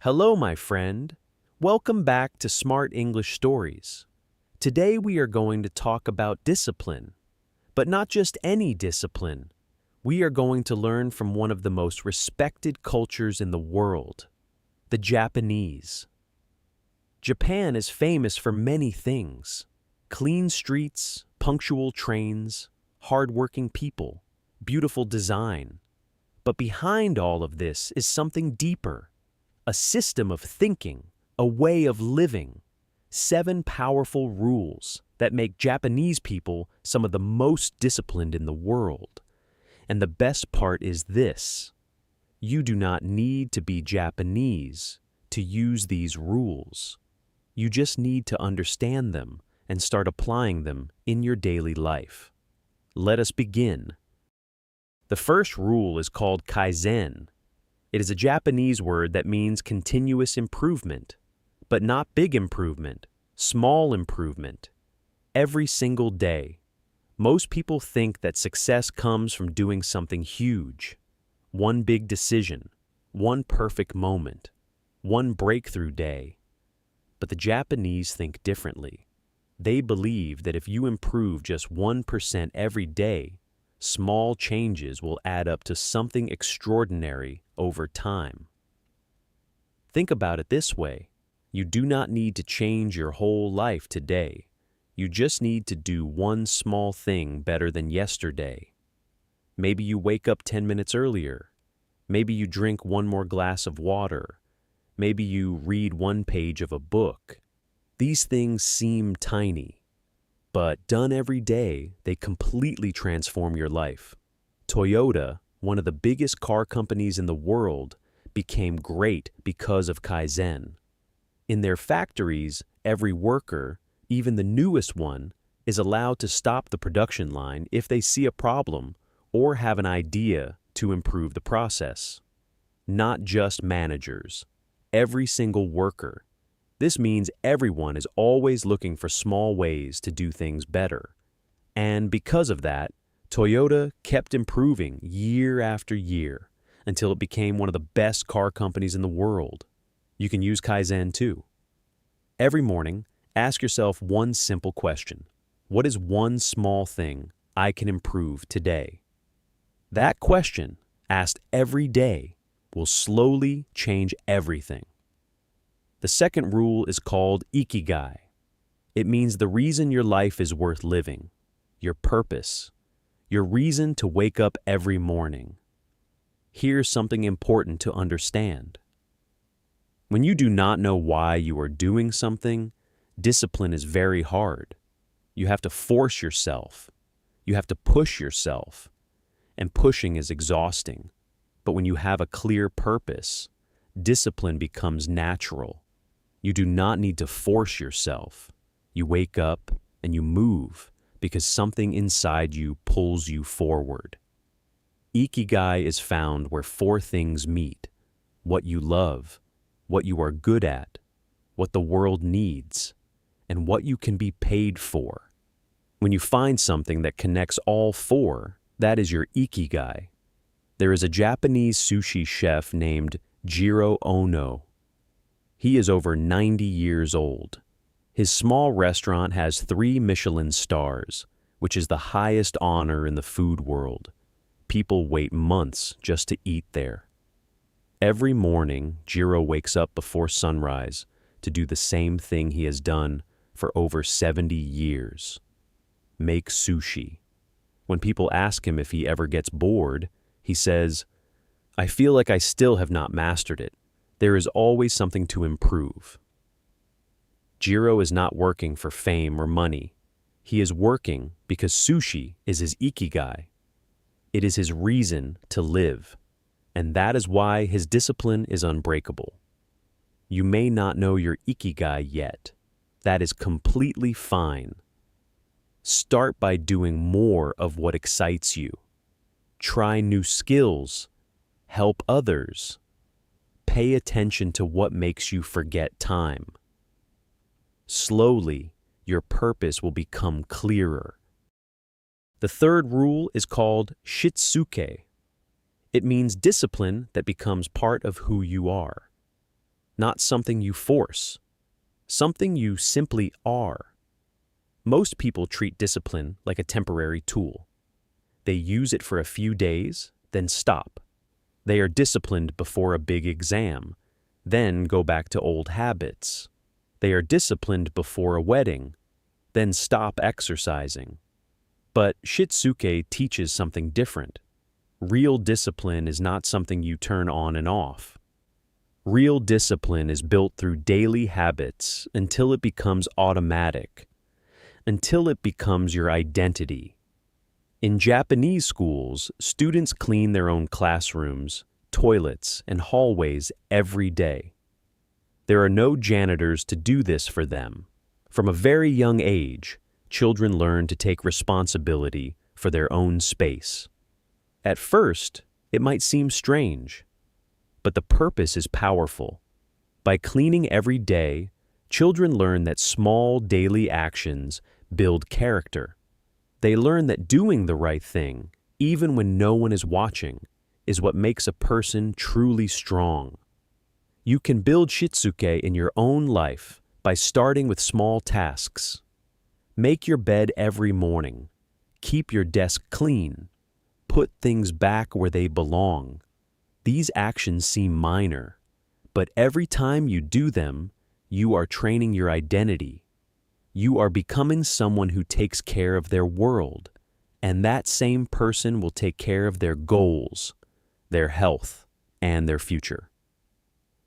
Hello, my friend. Welcome back to Smart English Stories. Today we are going to talk about discipline, but not just any discipline. We are going to learn from one of the most respected cultures in the world, the Japanese. Japan is famous for many things: clean streets, punctual trains, hardworking people, beautiful design. But behind all of this is something deeper. A system of thinking, a way of living, 7 powerful rules that make Japanese people some of the most disciplined in the world. And the best part is this: you do not need to be Japanese to use these rules. You just need to understand them and start applying them in your daily life. Let us begin. The first rule is called KAIZEN. It is a Japanese word that means continuous improvement, but not big improvement, small improvement. Every single day. Most people think that success comes from doing something huge. One big decision, one perfect moment, one breakthrough day. But the Japanese think differently. They believe that if you improve just 1% every day, small changes will add up to something extraordinary over time. Think about it this way: you do not need to change your whole life today. You just need to do one small thing better than yesterday. Maybe you wake up 10 minutes earlier. Maybe you drink one more glass of water. Maybe you read one page of a book. These things seem tiny, but done every day, they completely transform your life. Toyota, one of the biggest car companies in the world, became great because of Kaizen. In their factories, every worker, even the newest one, is allowed to stop the production line if they see a problem or have an idea to improve the process. Not just managers, every single worker. This means everyone is always looking for small ways to do things better. And because of that, Toyota kept improving year after year until it became one of the best car companies in the world. You can use Kaizen too. Every morning, ask yourself one simple question: what is one small thing I can improve today? That question, asked every day, will slowly change everything. The second rule is called IKIGAI. It means the reason your life is worth living, your purpose, your reason to wake up every morning. Here's something important to understand. When you do not know why you are doing something, discipline is very hard. You have to force yourself. You have to push yourself. And pushing is exhausting. But when you have a clear purpose, discipline becomes natural. You do not need to force yourself. You wake up and you move because something inside you pulls you forward. Ikigai is found where 4 things meet: what you love, what you are good at, what the world needs, and what you can be paid for. When you find something that connects all 4, that is your Ikigai. There is a Japanese sushi chef named Jiro Ono. He is over 90 years old. His small restaurant has 3 Michelin stars, which is the highest honor in the food world. People wait months just to eat there. Every morning, Jiro wakes up before sunrise to do the same thing he has done for over 70 years: make sushi. When people ask him if he ever gets bored, he says, "I feel like I still have not mastered it. There is always something to improve." Jiro is not working for fame or money. He is working because sushi is his ikigai. It is his reason to live, and that is why his discipline is unbreakable. You may not know your ikigai yet. That is completely fine. Start by doing more of what excites you. Try new skills. Help others. Pay attention to what makes you forget time. Slowly, your purpose will become clearer. The third rule is called SHITSUKE. It means discipline that becomes part of who you are. not something you force, something you simply are. Most people treat discipline like a temporary tool. They use it for a few days, then stop. They are disciplined before a big exam, then go back to old habits. They are disciplined before a wedding, then stop exercising. But SHITSUKE teaches something different. Real discipline is not something you turn on and off. Real discipline is built through daily habits until it becomes automatic, until it becomes your identity. In Japanese schools, students clean their own classrooms, toilets, and hallways every day. There are no janitors to do this for them. From a very young age, children learn to take responsibility for their own space. At first, it might seem strange, but the purpose is powerful. By cleaning every day, children learn that small daily actions build character. They learn that doing the right thing, even when no one is watching, is what makes a person truly strong. You can build SHITSUKE in your own life by starting with small tasks. Make your bed every morning. Keep your desk clean. Put things back where they belong. These actions seem minor, but every time you do them, you are training your identity. You are becoming someone who takes care of their world, and that same person will take care of their goals, their health, and their future.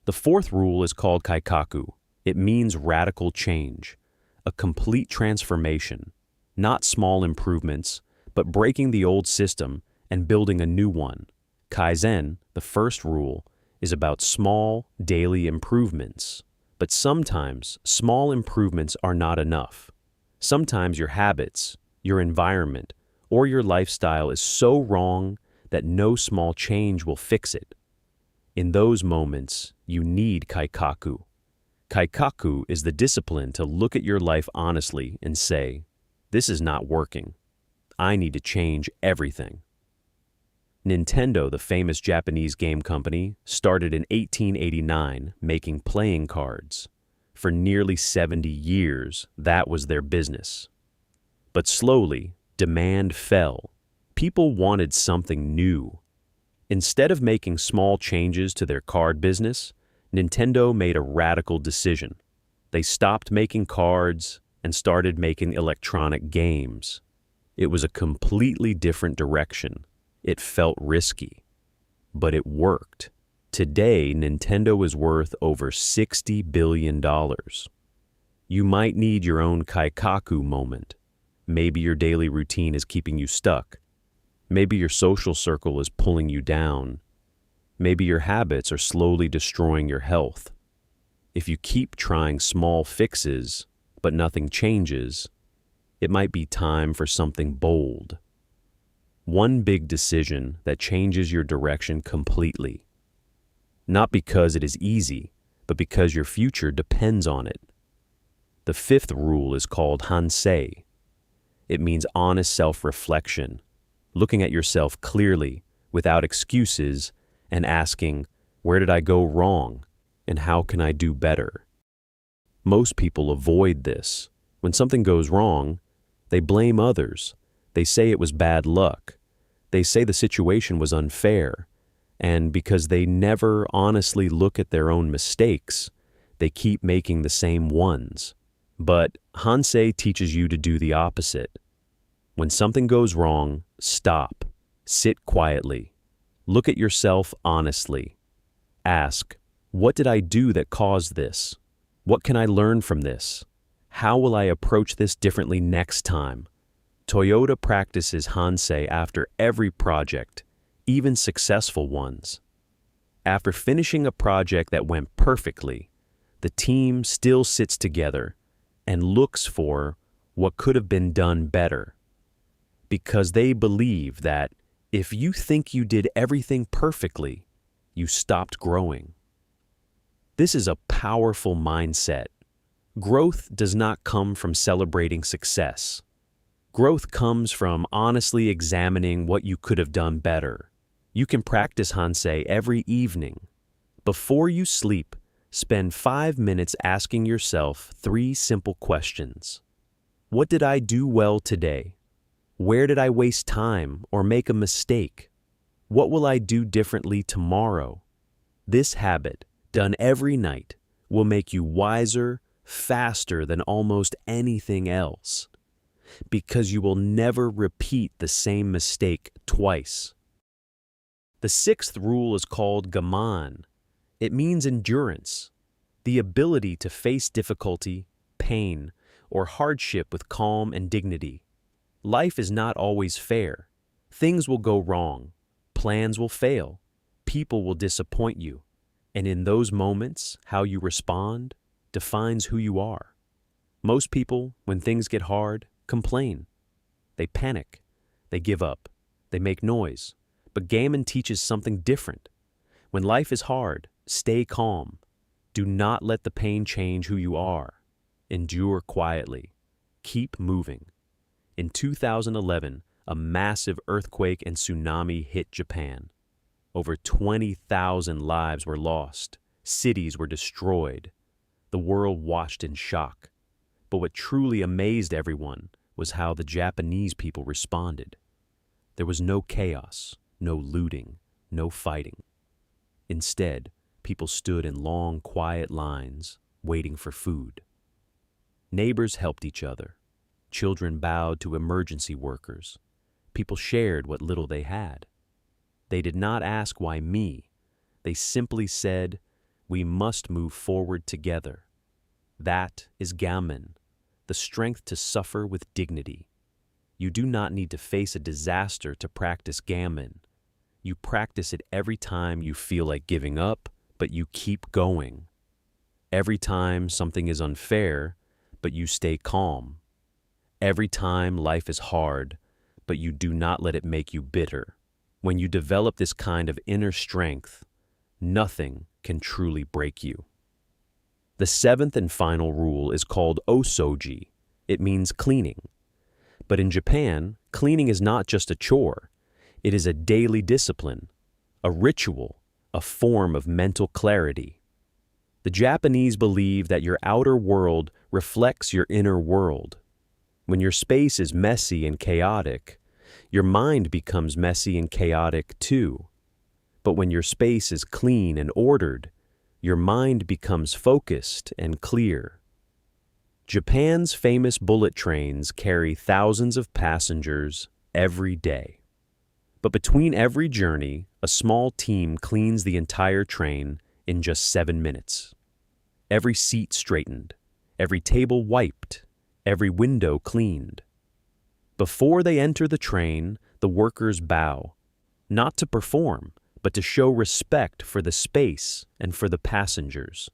The fourth rule is called KAIKAKU. It means radical change, a complete transformation, not small improvements, but breaking the old system and building a new one. KAIZEN, the first rule, is about small, daily improvements. But sometimes, small improvements are not enough. Sometimes your habits, your environment, or your lifestyle is so wrong that no small change will fix it. In those moments, you need KAIKAKU. KAIKAKU is the discipline to look at your life honestly and say, "This is not working. I need to change everything." Nintendo, the famous Japanese game company, started in 1889 making playing cards. For nearly 70 years, that was their business. But slowly, demand fell. People wanted something new. Instead of making small changes to their card business, Nintendo made a radical decision. They stopped making cards and started making electronic games. It was a completely different direction. It felt risky, but it worked. Today, Nintendo is worth over $60 billion. You might need your own KAIKAKU moment. Maybe your daily routine is keeping you stuck. Maybe your social circle is pulling you down. Maybe your habits are slowly destroying your health. If you keep trying small fixes, but nothing changes, it might be time for something bold. One big decision that changes your direction completely. Not because it is easy, but because your future depends on it. The fifth rule is called HANSEI. It means honest self-reflection, looking at yourself clearly, without excuses, and asking, where did I go wrong, and how can I do better? Most people avoid this. When something goes wrong, they blame others. They say it was bad luck. They say the situation was unfair. And because they never honestly look at their own mistakes, they keep making the same ones. But HANSEI teaches you to do the opposite. When something goes wrong, stop. Sit quietly. Look at yourself honestly. Ask, what did I do that caused this? What can I learn from this? How will I approach this differently next time? Toyota practices HANSEI after every project, even successful ones. After finishing a project that went perfectly, the team still sits together and looks for what could have been done better. Because they believe that if you think you did everything perfectly, you stopped growing. This is a powerful mindset. Growth does not come from celebrating success. Growth comes from honestly examining what you could have done better. You can practice HANSEI every evening. Before you sleep, Spend 5 minutes asking yourself 3 simple questions. What did I do well today? Where did I waste time or make a mistake? What will I do differently tomorrow? This habit, done every night, will make you wiser, faster than almost anything else, because you will never repeat the same mistake twice. The 6th rule is called GAMAN. It means endurance, the ability to face difficulty, pain, or hardship with calm and dignity. Life is not always fair. Things will go wrong. Plans will fail. People will disappoint you. And in those moments, how you respond defines who you are. Most people, when things get hard, complain. They panic. They give up. They make noise. But GAMAN teaches something different. When life is hard, stay calm. Do not let the pain change who you are. Endure quietly. Keep moving. In 2011, a massive earthquake and tsunami hit Japan. Over 20,000 lives were lost. Cities were destroyed. The world watched in shock. But what truly amazed everyone was how the Japanese people responded. There was no chaos, no looting, no fighting. Instead, people stood in long, quiet lines, waiting for food. Neighbors helped each other. Children bowed to emergency workers. People shared what little they had. They did not ask why me. They simply said, we must move forward together. That is GAMAN, the strength to suffer with dignity. You do not need to face a disaster to practice GAMAN. You practice it every time you feel like giving up, but you keep going. Every time something is unfair, but you stay calm. Every time life is hard, but you do not let it make you bitter. When you develop this kind of inner strength, nothing can truly break you. The 7th and final rule is called OSOJI. It means cleaning. But in Japan, cleaning is not just a chore. It is a daily discipline, a ritual, a form of mental clarity. The Japanese believe that your outer world reflects your inner world. When your space is messy and chaotic, your mind becomes messy and chaotic too. But when your space is clean and ordered, your mind becomes focused and clear. Japan's famous bullet trains carry thousands of passengers every day. But between every journey, a small team cleans the entire train in just 7 minutes. Every seat straightened, every table wiped, every window cleaned. Before they enter the train, the workers bow, not to perform, but to show respect for the space and for the passengers.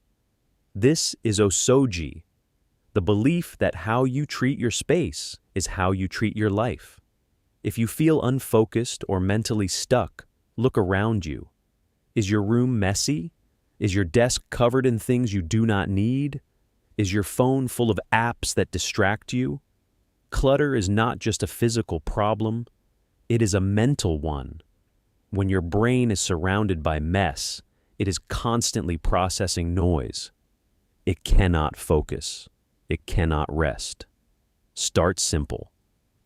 This is OSOJI, the belief that how you treat your space is how you treat your life. If you feel unfocused or mentally stuck, look around you. Is your room messy? Is your desk covered in things you do not need? Is your phone full of apps that distract you? Clutter is not just a physical problem, it is a mental one. When your brain is surrounded by mess, it is constantly processing noise. It cannot focus. It cannot rest. Start simple.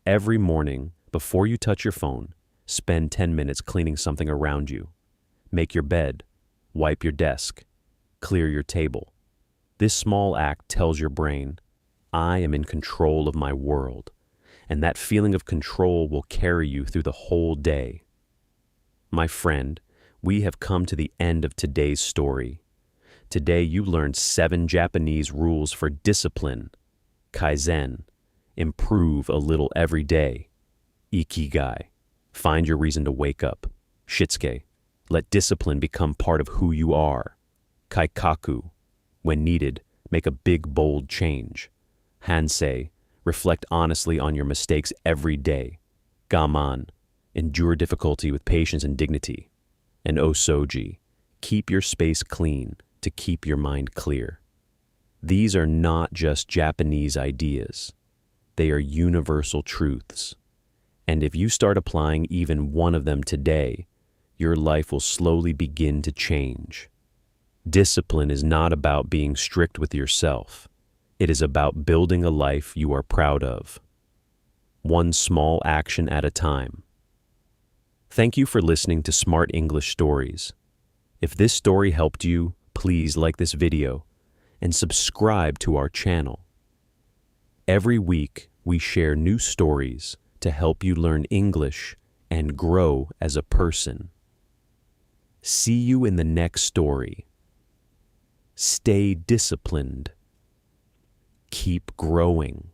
Every morning, before you touch your phone, spend 10 minutes cleaning something around you. Make your bed, wipe your desk, clear your table. This small act tells your brain, I am in control of my world, and that feeling of control will carry you through the whole day. My friend, we have come to the end of today's story. Today you learned 7 Japanese rules for discipline, KAIZEN, improve a little every day, IKIGAI, find your reason to wake up, SHITSUKE, let discipline become part of who you are, KAIKAKU, when needed, make a big, bold change, HANSEI, reflect honestly on your mistakes every day, GAMAN, endure difficulty with patience and dignity, and OSOJI, keep your space clean to keep your mind clear. These are not just Japanese ideas. They are universal truths. And if you start applying even one of them today, your life will slowly begin to change. Discipline is not about being strict with yourself. It is about building a life you are proud of. One small action at a time. Thank you for listening to Smart English Stories. If this story helped you, please like this video and subscribe to our channel. Every week, we share new stories to help you learn English and grow as a person. See you in the next story. Stay disciplined. Keep growing.